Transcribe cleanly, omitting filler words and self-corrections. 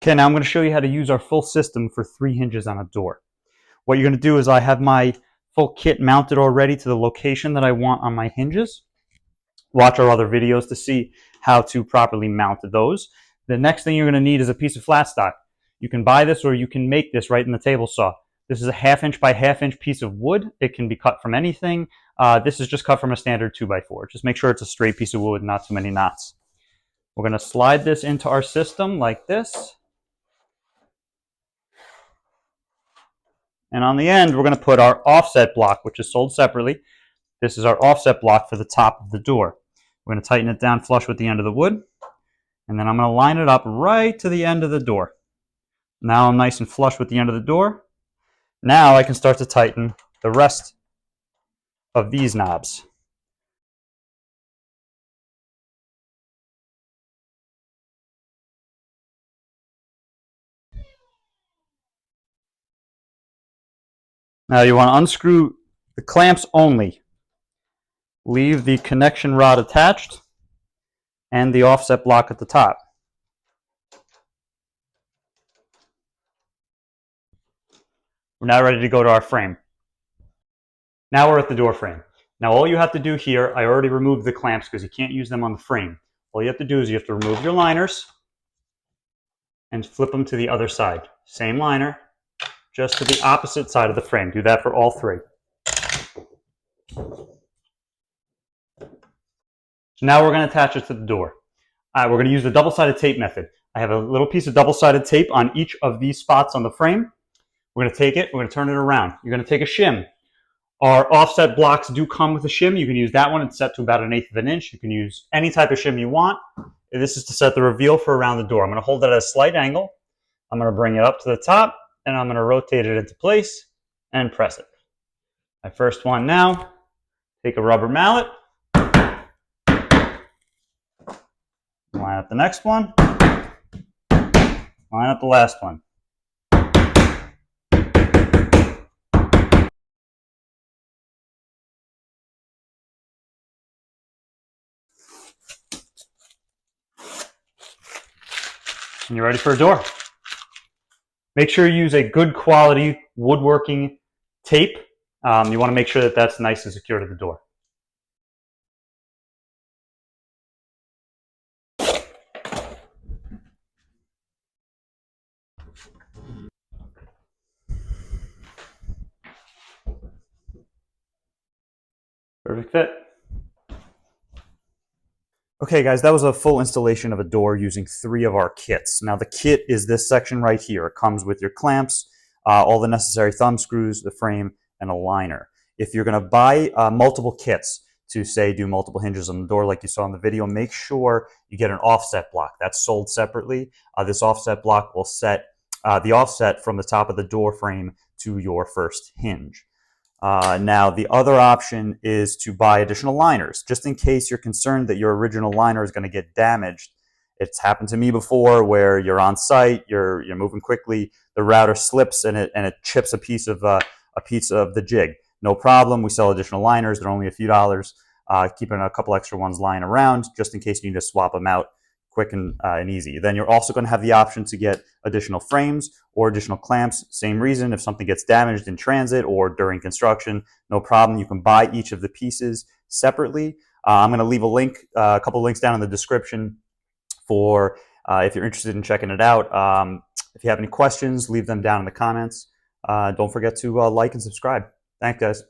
Okay, now I'm going to show you how to use our full system for 3 hinges on a door. What you're going to do is I have my full kit mounted already to the location that I want on my hinges. Watch our other videos to see how to properly mount those. The next thing you're going to need is a piece of flat stock. You can buy this or you can make this right in the table saw. This is a 1/2 inch by 1/2 inch piece of wood. It can be cut from anything. This is just cut from a standard 2x4. Just make sure it's a straight piece of wood, not too many knots. We're going to slide this into our system like this. And on the end, we're going to put our offset block, which is sold separately. This is our offset block for the top of the door. We're going to tighten it down flush with the end of the wood. And then I'm going to line it up right to the end of the door. Now I'm nice and flush with the end of the door. Now I can start to tighten the rest of these knobs. Now you want to unscrew the clamps only. Leave the connection rod attached and the offset block at the top. We're now ready to go to our frame. Now we're at the door frame. Now all you have to do here, I already removed the clamps because you can't use them on the frame. All you have to do is you have to remove your liners and flip them to the other side. Same liner, just to the opposite side of the frame. Do that for all 3. Now we're going to attach it to the door. We're going to use the double-sided tape method. I have a little piece of double-sided tape on each of these spots on the frame. We're going to take it, we're going to turn it around. You're going to take a shim. Our offset blocks do come with a shim. You can use that one. It's set to about 1/8 of an inch. You can use any type of shim you want. This is to set the reveal for around the door. I'm going to hold it at a slight angle. I'm going to bring it up to the top, and I'm going to rotate it into place and press it. My first one now, take a rubber mallet, line up the next one, line up the last one. And you're ready for a door. Make sure you use a good quality woodworking tape. You want to make sure that that's nice and secure to the door. Perfect fit. Okay guys, that was a full installation of a door using 3 of our kits. Now the kit is this section right here. It comes with your clamps, all the necessary thumb screws, the frame, and a liner. If you're going to buy multiple kits to say do multiple hinges on the door like you saw in the video, make sure you get an offset block. That's sold separately. This offset block will set the offset from the top of the door frame to your first hinge. Now, the other option is to buy additional liners, just in case you're concerned that your original liner is going to get damaged. It's happened to me before where you're on site, you're moving quickly, the router slips and it chips a piece of the jig. No problem. We sell additional liners. They're only a few dollars. Keeping a couple extra ones lying around just in case you need to swap them out quick and easy. Then you're also going to have the option to get additional frames or additional clamps. Same reason, if something gets damaged in transit or during construction, no problem. You can buy each of the pieces separately. I'm going to leave a link, a couple links down in the description for if you're interested in checking it out. If you have any questions, leave them down in the comments. Don't forget to like and subscribe. Thanks, guys.